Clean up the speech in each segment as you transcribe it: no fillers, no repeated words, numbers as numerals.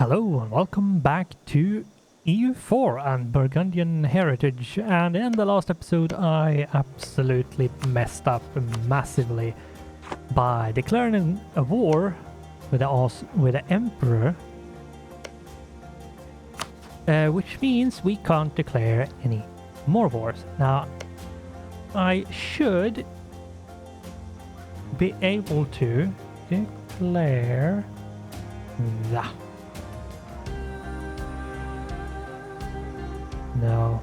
Hello and welcome back to EU4 and Burgundian heritage, and in the last episode I absolutely messed up massively by declaring a war with the Emperor, which means we can't declare any more wars. Now I should be able to declare that. No,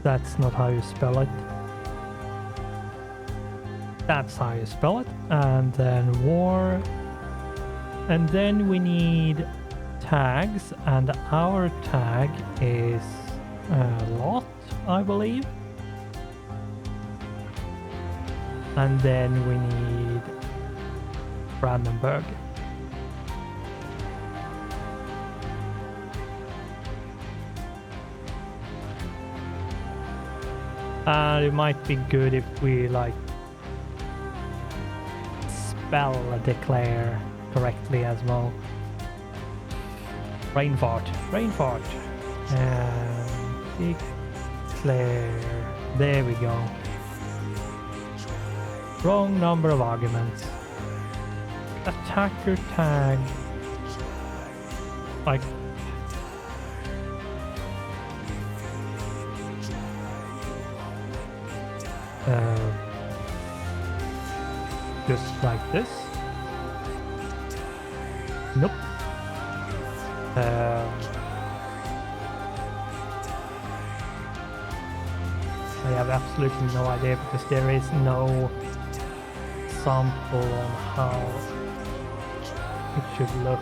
that's not how you spell it. That's how you spell it. And then war. And then we need tags, and our tag is Lot, I believe. And then we need Brandenburg. It might be good if we like spell declare correctly as well. Rainfart. And declare. There we go. Wrong number of arguments. Attacker tag. Like. Just like this. Nope. I have absolutely no idea because there is no sample on how it should look.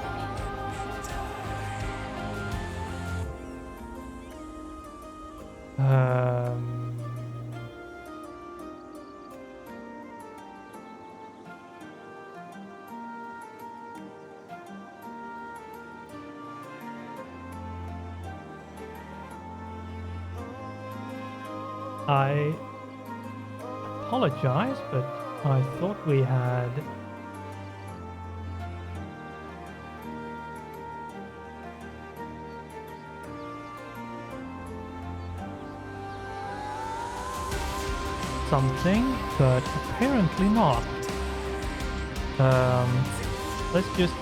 I apologize, but I thought we had something, but apparently not. Let's just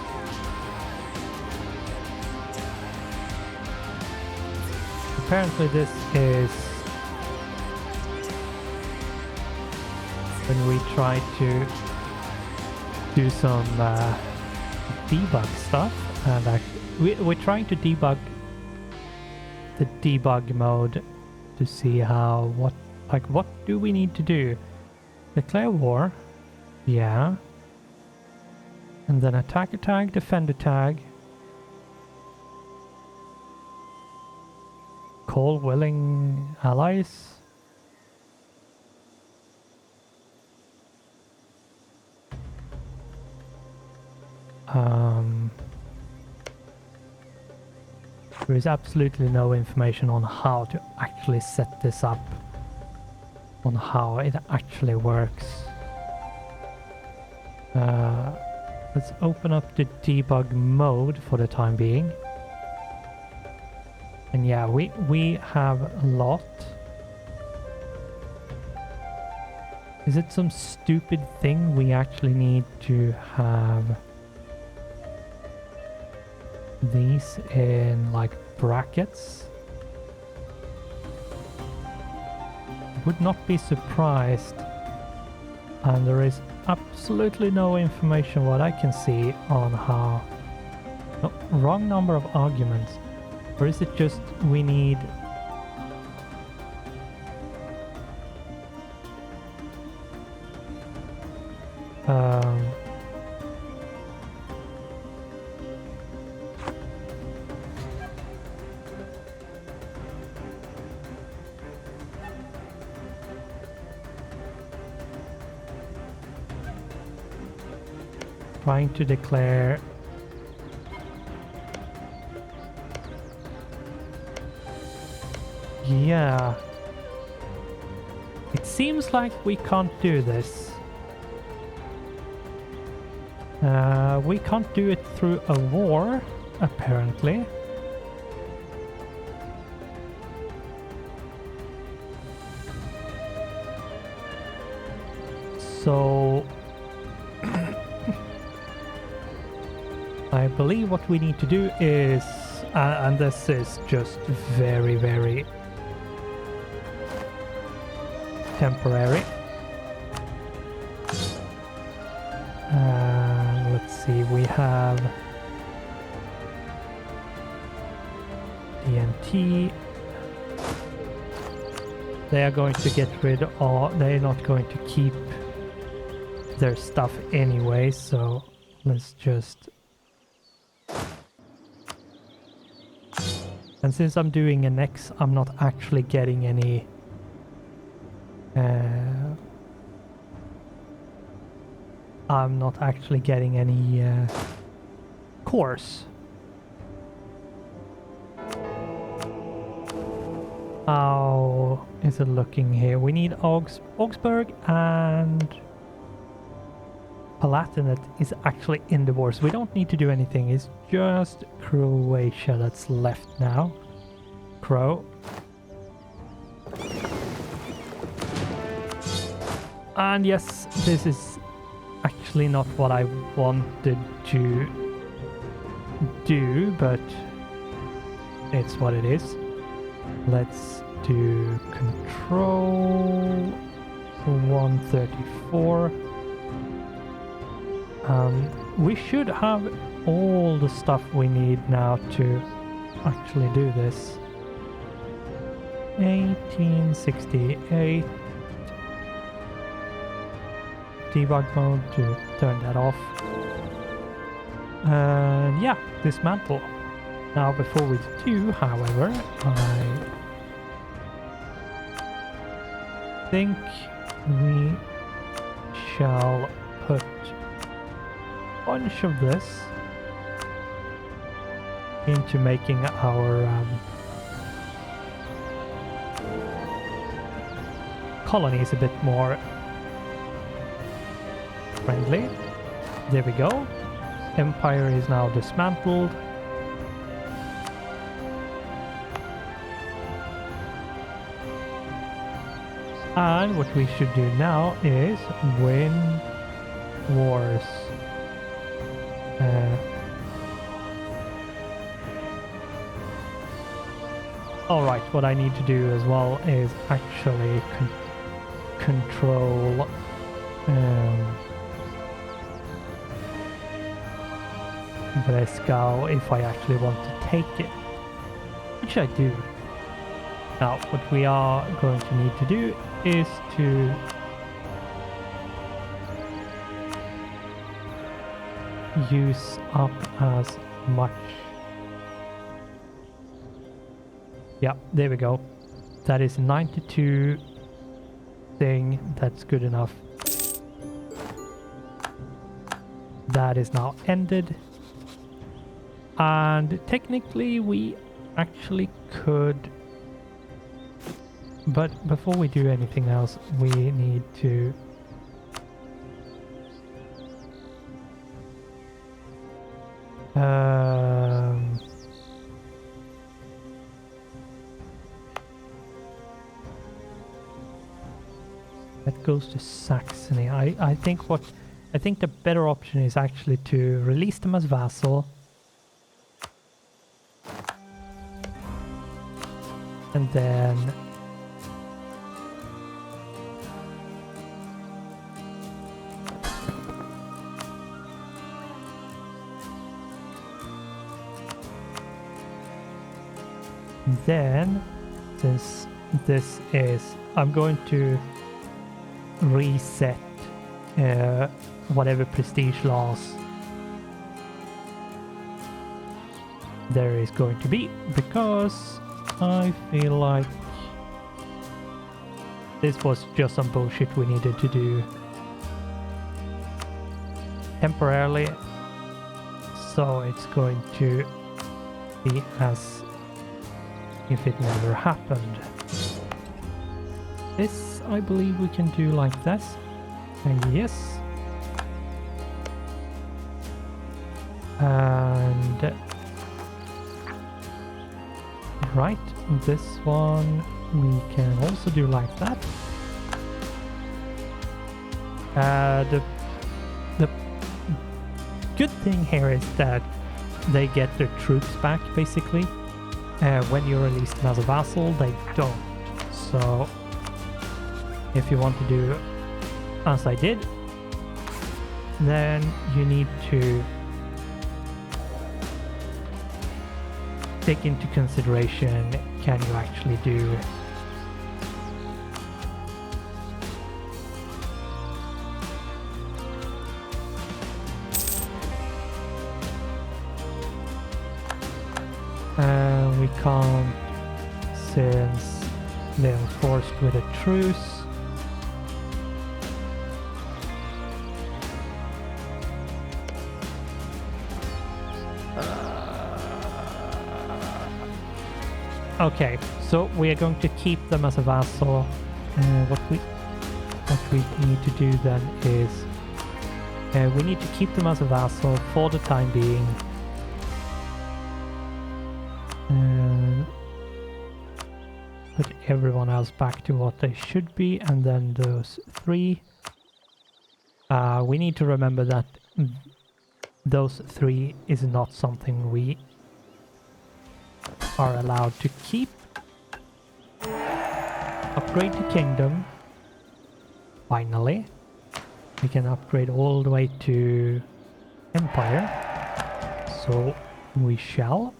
apparently this is when we try to do some debug stuff, and we're trying to debug the debug mode to see how what do we need to do? Declare war, yeah, and then attacker tag, defender tag, call willing allies. There is absolutely no information on how to actually set this up, on how it actually works. Let's open up the debug mode for the time being. And yeah, we have a lot. Is it some stupid thing we actually need to have these in like brackets? Would not be surprised. And there is absolutely no information what I can see on how. No, wrong number of arguments. Or is it just we need trying to declare yeah, it seems like we can't do this. We can't do it through a war. apparently. So I believe what we need to do is, and this is just very, very temporary. Let's see, we have TNT. They are going to get rid of, they're not going to keep their stuff anyway, so let's just... And since I'm doing an X, I'm not actually getting any cores. How is it looking here? We need Augsburg, and Palatinate is actually in the wars. We don't need to do anything. It's just Croatia that's left now. And yes, this is actually not what I wanted to do, but it's what it is. Let's do control 134. We should have all the stuff we need now to actually do this. 1868. Debug mode to turn that off. And yeah, dismantle. Now before we do, however, I think we shall put a bunch of this into making our colonies a bit more friendly. There we go. Empire is now dismantled. And what we should do now is win wars. Alright, what I need to do as well is actually control Breslau if I actually want to take it, which I do. Now what we are going to need to do is to use up as much. Yeah, there we go. That is 92 thing. That's good enough. That is now ended. And technically we actually could, but before we do anything else, we need to that goes to Saxony. I think the better option is actually to release them as vassal. And then since this is, I'm going to reset whatever prestige loss there is going to be, because I feel like this was just some bullshit we needed to do temporarily, so it's going to be as if it never happened. This, I believe we can do like this. And yes. And Right, this one we can also do like that. The good thing here is that they get their troops back, basically. When you release them as a vassal, they don't. So, if you want to do as I did, then you need to take into consideration, can you actually do we can't, since they're forced with a truce. Okay, so we are going to keep them as a vassal. What we need to do then is we need to keep them as a vassal for the time being. Put everyone else back to what they should be, and then those three. We need to remember that those three is not something we are allowed to keep. Upgrade to kingdom. Finally. We can upgrade all the way to empire. So we shall.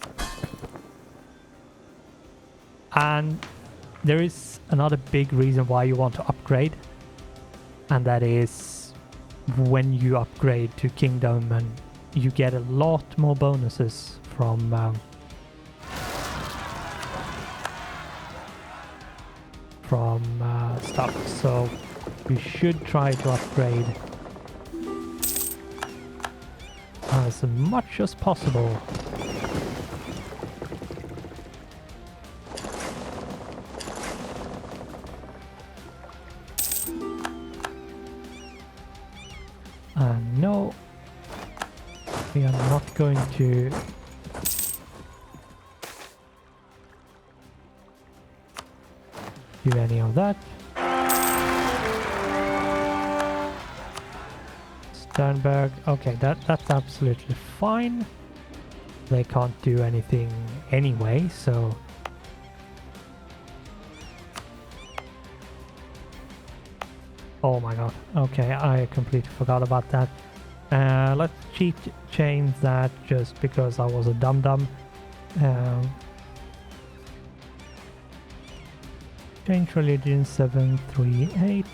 And there is another big reason why you want to upgrade. And that is when you upgrade to kingdom, and you get a lot more bonuses from stuff, so we should try to upgrade as much as possible. And no, we are not going to do any of that. Sternberg, okay, that's absolutely fine. They can't do anything anyway, so oh my god, okay, I completely forgot about that. Let's change that just because I was a dum-dum. Change religion 738.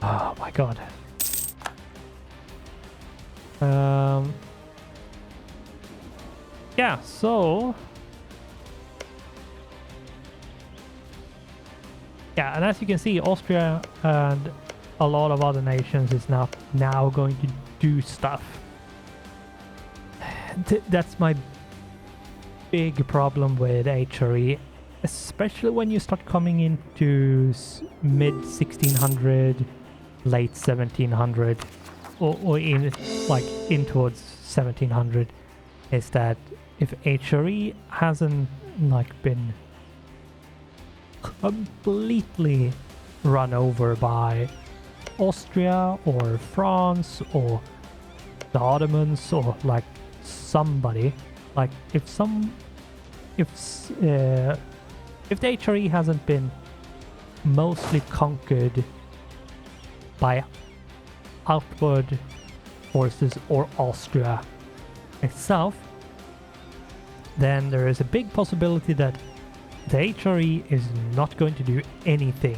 Oh my god. Yeah, so yeah, and as you can see, Austria and a lot of other nations is now going to do stuff. That's my big problem with HRE, especially when you start coming into mid 1600, late 1700, or in like in towards 1700, is that if HRE hasn't like been completely run over by Austria or France or the Ottomans or like somebody, like if the HRE hasn't been mostly conquered by outward forces or Austria itself, then there is a big possibility that the HRE is not going to do anything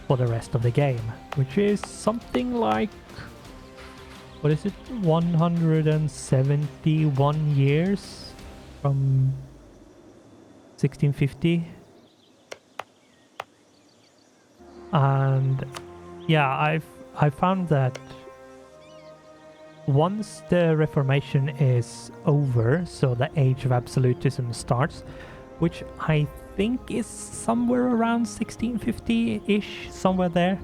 for the rest of the game, which is something like, what is it, 171 years from 1650. And yeah, I found that once the Reformation is over, so the Age of Absolutism starts, which I think is somewhere around 1650-ish, somewhere there.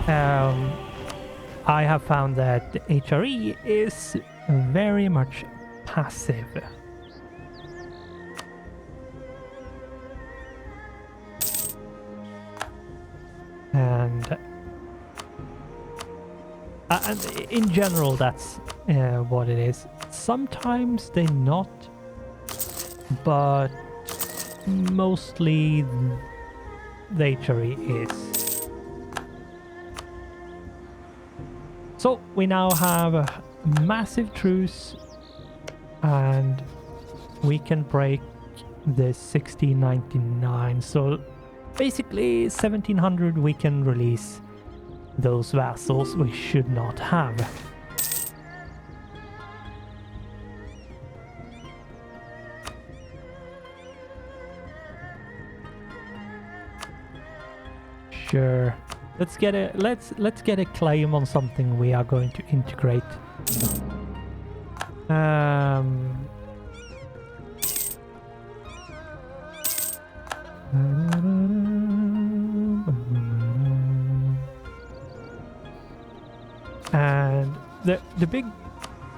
I have found that HRE is very much passive. And in general, that's what it is. Sometimes they're not, but mostly the HRE is. So we now have a massive truce, and we can break the 1699. So basically 1700 we can release those vassals we should not have. Sure. Let's get a claim on something we are going to integrate. And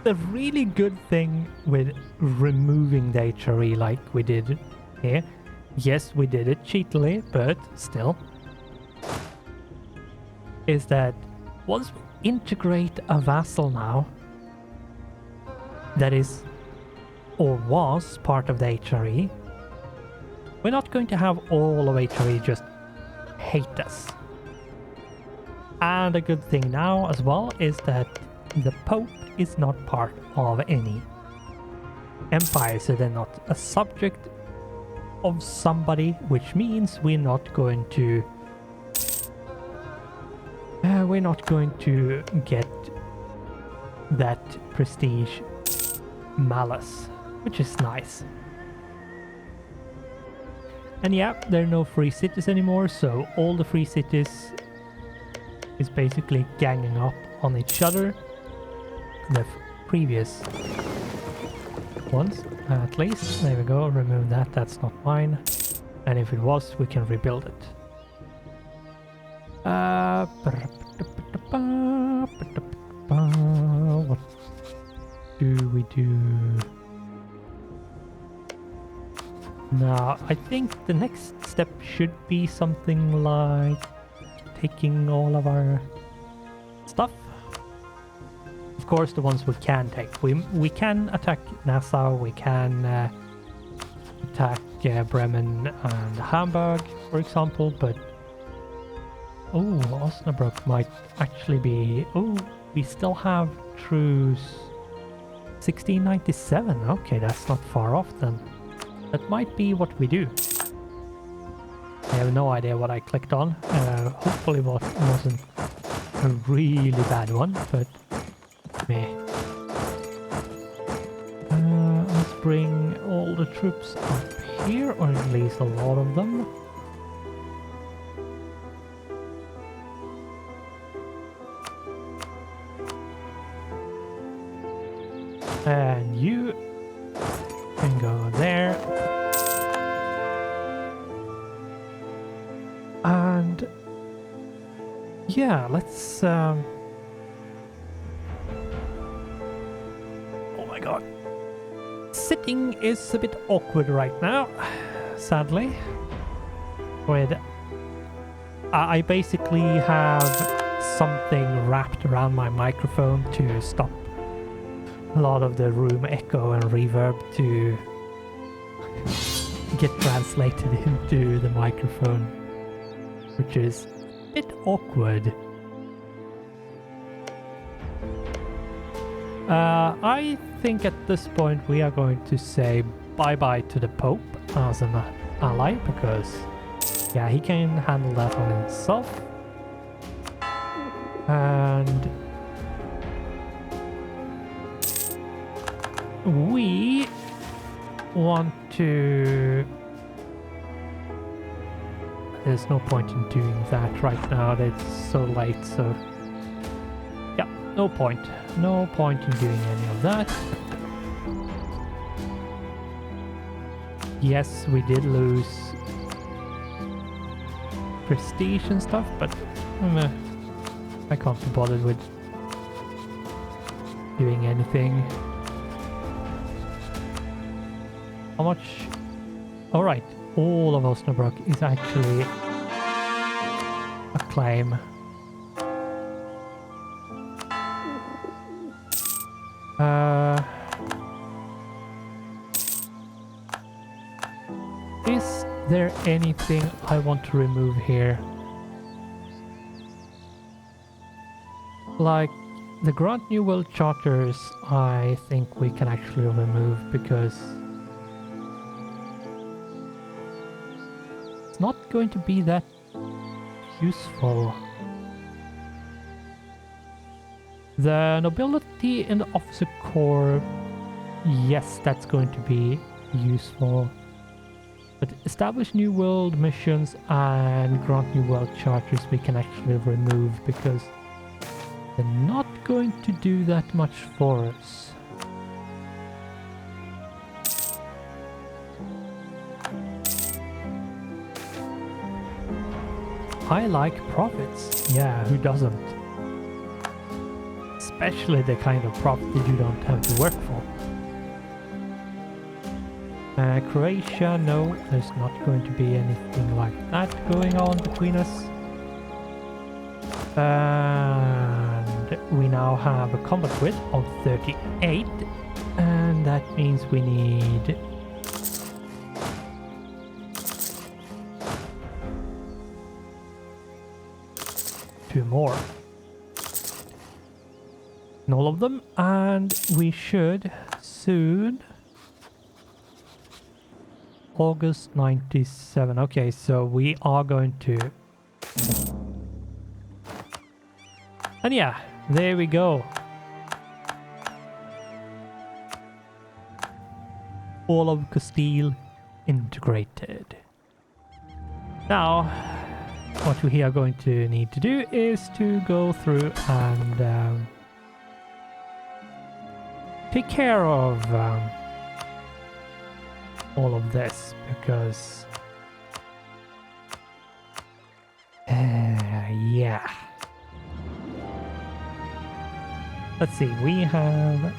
the really good thing with removing the HRE like we did here, yes, we did it cheatily, but still, is that once we integrate a vassal now that is or was part of the HRE, we're not going to have all of HRE just hate us. And a good thing now as well is that the Pope is not part of any empire, so they're not a subject of somebody, which means we're not going to get that prestige malice, which is nice. And yeah, there are no free cities anymore, so all the free cities is basically ganging up on each other. The previous ones, at least. There we go, remove that, that's not mine. And if it was, we can rebuild it. What do we do? Now, I think the next step should be something like taking all of our stuff. Of course, the ones we can take. We can attack Nassau, we can attack Bremen and Hamburg, for example, but oh, Osnabrück might actually be... Oh, we still have truce 1697. Okay, that's not far off then. That might be what we do. I have no idea what I clicked on. Hopefully it wasn't a really bad one, but meh. Let's bring all the troops up here, or at least a lot of them. And you can go there. And yeah, let's oh my god. Sitting is a bit awkward right now, sadly. With I basically have something wrapped around my microphone to stop a lot of the room echo and reverb to get translated into the microphone, which is a bit awkward. I think at this point we are going to say bye-bye to the Pope as an ally, because yeah, he can handle that on himself. And we want to... There's no point in doing that right now, it's so late, so yeah, no point. No point in doing any of that. Yes, we did lose prestige and stuff, but I can't be bothered with doing anything. How much? All right, all of Osnabrück is actually a claim. Is there anything I want to remove here? Like the Grand New World Charters, I think we can actually remove because it's not going to be that useful. The nobility in the officer corps, yes, that's going to be useful. But establish New World missions and grant New World charters we can actually remove because they're not going to do that much for us. I like profits. Yeah, who doesn't? Especially the kind of profit that you don't have to work for. Croatia, no, there's not going to be anything like that going on between us. And we now have a combat width of 38, and that means we need two more. And all of them, and we should soon. August 97. Okay, so we are going to... And yeah, there we go. All of Castile integrated. Now, what we are going to need to do is to go through and take care of all of this because yeah. Let's see, we have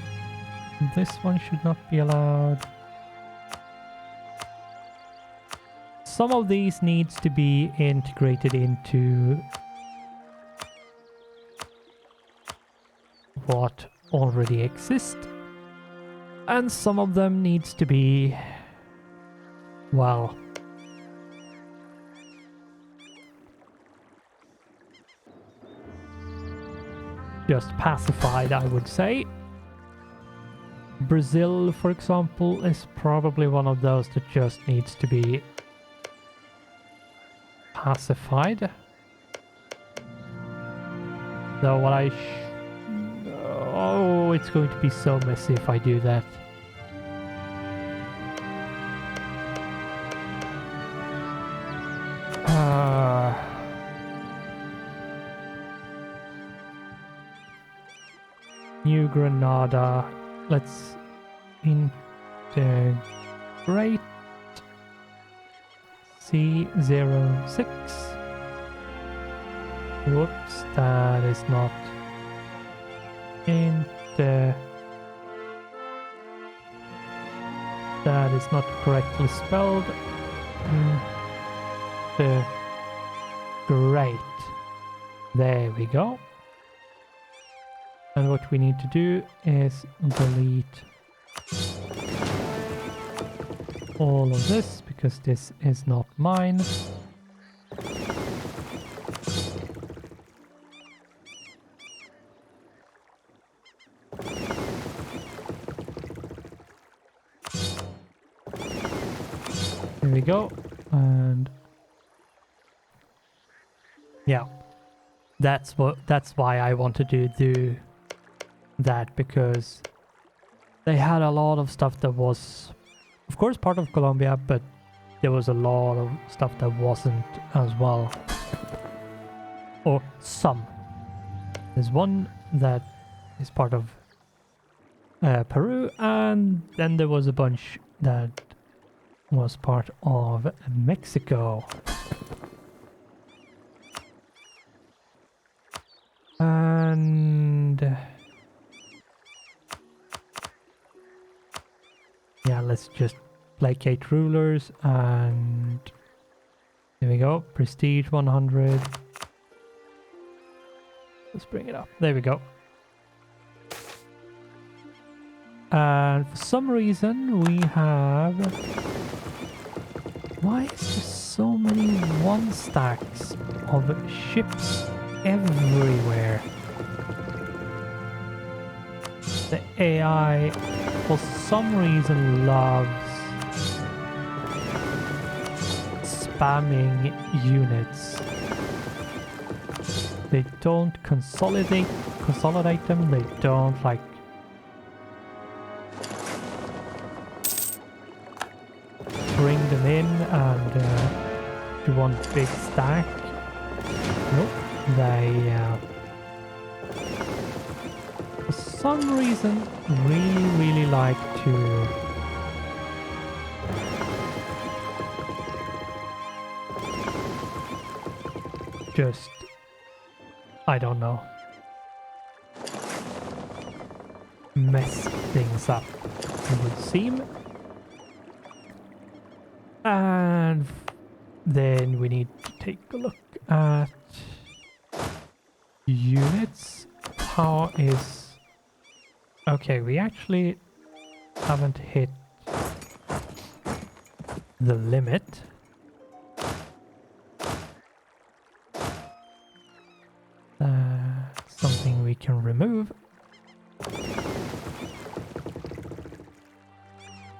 this one should not be allowed. Some of these needs to be integrated into what already exists, and some of them needs to be, well, just pacified, I would say. Brazil, for example, is probably one of those that just needs to be pacified. Though what I oh, it's going to be so messy if I do that. New Granada. Let's integrate C06. Whoops, that is not that is not correctly spelled. Great. There we go. And what we need to do is delete all of this because this is not mine. There we go. And yeah, that's why I wanted to do that, because they had a lot of stuff that was, of course, part of Colombia, but there was a lot of stuff that wasn't as well. Or some. There's one that is part of Peru, and then there was a bunch that was part of Mexico. And let's just placate rulers, and there we go. Prestige 100. Let's bring it up. There we go. And for some reason we have... Why is there so many one stacks of ships everywhere? The AI for some reason loves spamming units. They don't consolidate them. They don't like bring them in and do one big stack. Nope. They for some reason really like to just, I don't know, mess things up, it would seem. And then we need to take a look at units. How is... Okay, we actually haven't hit the limit. Something we can remove.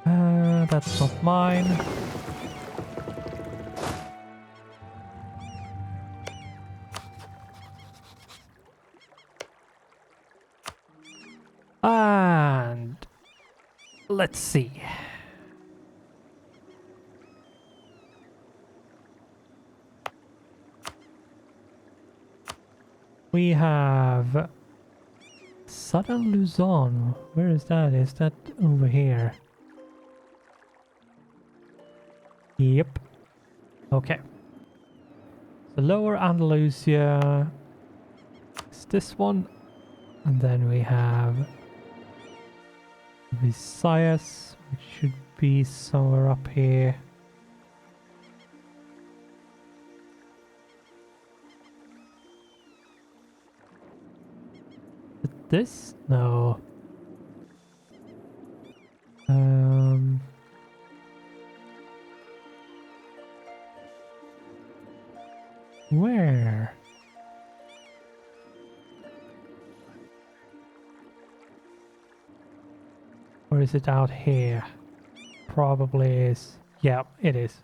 That's not mine. And let's see. We have Southern Luzon. Where is that? Is that over here? Yep. Okay. So Lower Andalusia is this one. And then we have Visayas, which should be somewhere up here. This? No. Where? Or is it out here? Probably is. Yeah, it is.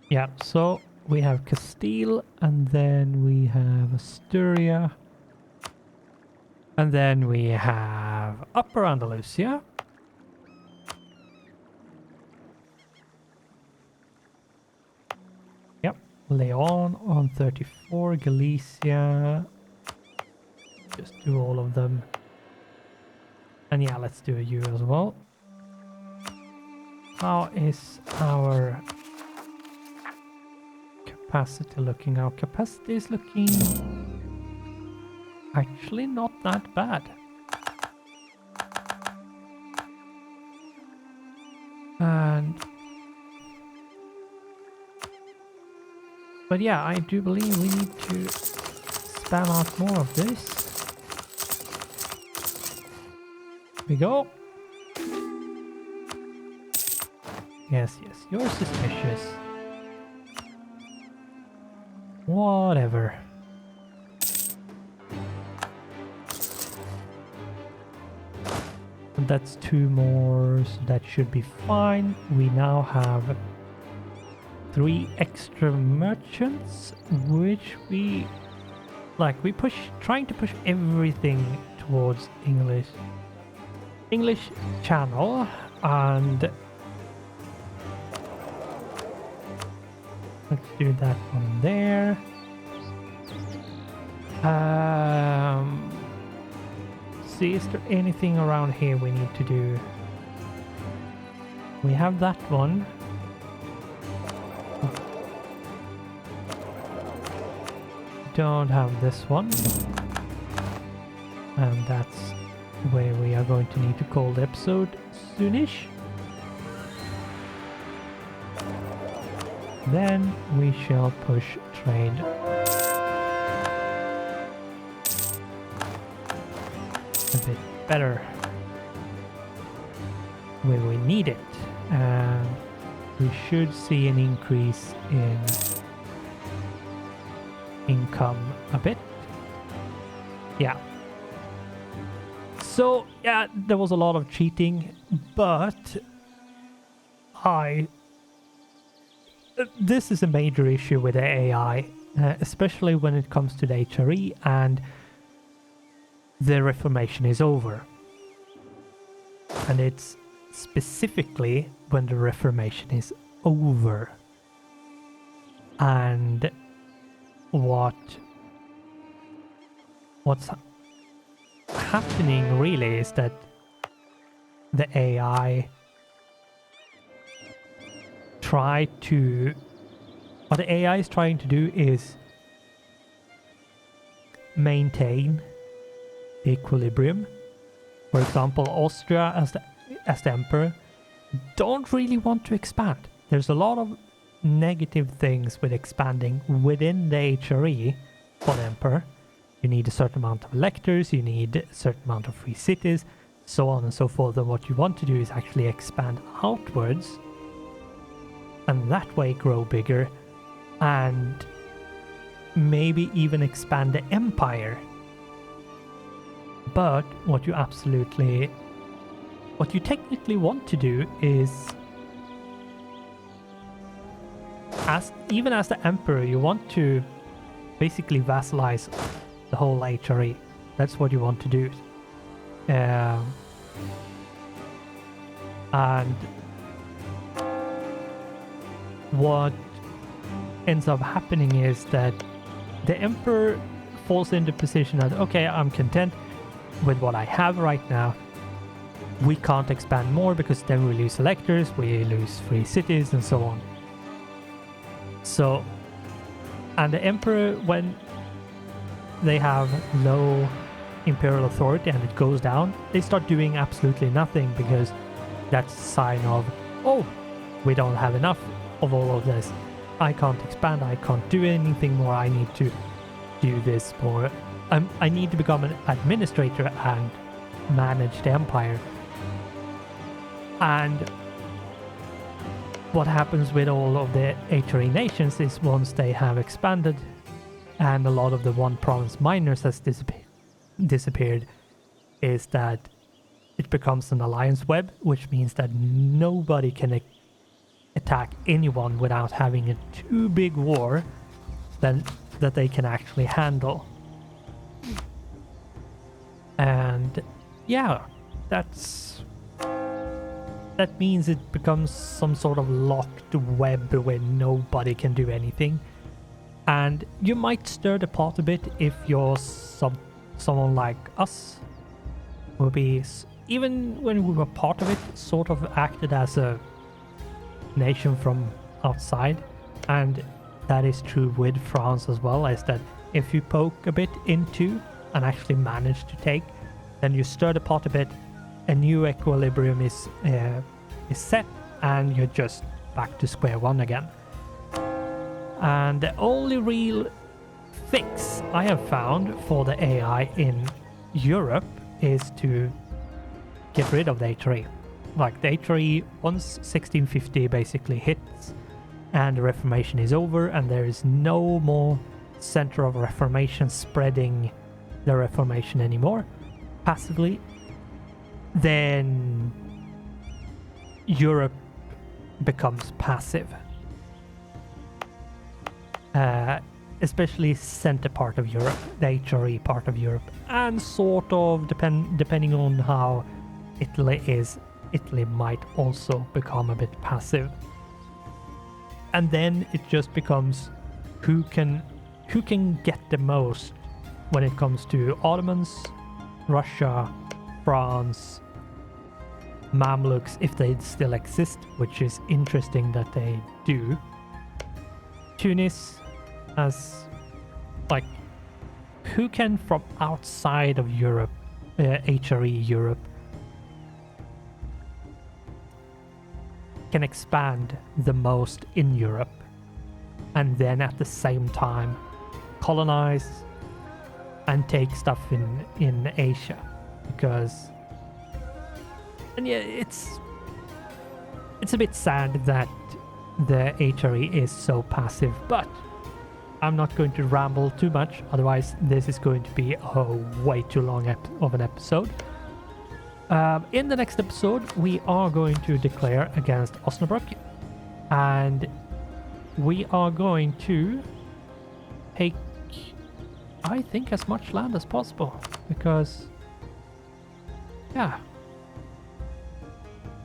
Yeah, so we have Castile, and then we have Asturia, and then we have Upper Andalusia. Yep, Leon on 34, Galicia. Just do all of them. And yeah, let's do a U as well. How is our capacity looking? Our capacity is looking actually not that bad. But yeah, I do believe we need to spam out more of this. We go. Yes, you're suspicious. Whatever. And that's 2 more, so that should be fine. We now have 3 extra merchants, which we trying to push everything towards English channel, and let's do that one there. See, is there anything around here we need to do? We have that one. Don't have this one. And that's where we are going to need to call the episode soonish. Then we shall push trade. A bit better where we need it, and we should see an increase in income a bit. Yeah. So yeah, there was a lot of cheating, but this is a major issue with the AI, especially when it comes to the HRE and the reformation is over. And it's specifically when the reformation is over. And what's happening really is that the AI what the AI is trying to do is maintain the equilibrium. For example, Austria as the emperor don't really want to expand. There's a lot of negative things with expanding within the HRE for the emperor. You need a certain amount of electors, you need a certain amount of free cities, so on and so forth. And what you want to do is actually expand outwards and that way grow bigger and maybe even expand the empire. But what you technically want to do is, even as the emperor, you want to basically vassalize the whole HRE. That's what you want to do. And what ends up happening is that the emperor falls into position that, okay, I'm content with what I have right now. We can't expand more because then we lose electors, we lose free cities and so on. So, and the emperor, when they have low imperial authority and it goes down, they start doing absolutely nothing because that's a sign of, oh, we don't have enough of all of this. I can't expand, I can't do anything more, I need to do this more. I need to become an administrator and manage the empire. And what happens with all of the HRE nations is once they have expanded and a lot of the one province minors has disappeared, is that it becomes an alliance web, which means that nobody can attack anyone without having a too big war that they can actually handle. And yeah, that means it becomes some sort of locked web where nobody can do anything. And you might stir the pot a bit if you're someone like us, who even when we were part of it, sort of acted as a nation from outside. And that is true with France as well, is that if you poke a bit into and actually manage to take, then you stir the pot a bit, a new equilibrium is set, and you're just back to square one again. And the only real fix I have found for the AI in Europe is to get rid of the HRE. Like the HRE, once 1650 basically hits and the Reformation is over and there is no more center of Reformation spreading the Reformation anymore passively, then Europe becomes passive. Especially center part of Europe, the HRE part of Europe, and sort of depending on how Italy is, Italy might also become a bit passive. And then it just becomes who can get the most when it comes to Ottomans, Russia, France, Mamluks, if they still exist, which is interesting that they do. Tunis, as like who can from outside of Europe HRE Europe can expand the most in Europe, and then at the same time colonize and take stuff in Asia, because and yeah, it's a bit sad that the HRE is so passive, but I'm not going to ramble too much, otherwise this is going to be a way too long of an episode. In the next episode, we are going to declare against Osnabrück, and we are going to take, I think, as much land as possible, because, yeah.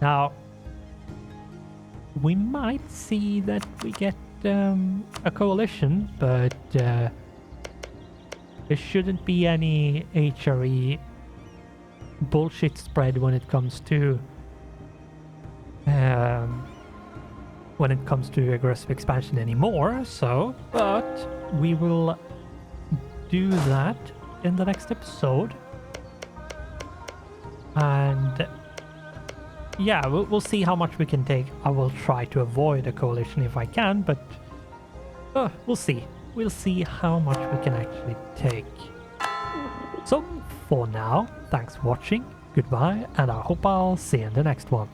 Now, we might see that we get a coalition, but there shouldn't be any HRE bullshit spread when it comes to aggressive expansion anymore. So, but we will do that in the next episode, and yeah, we'll see how much we can take. I will try to avoid a coalition if I can, but we'll see. We'll see how much we can actually take. So, for now, thanks for watching, goodbye, and I hope I'll see you in the next one.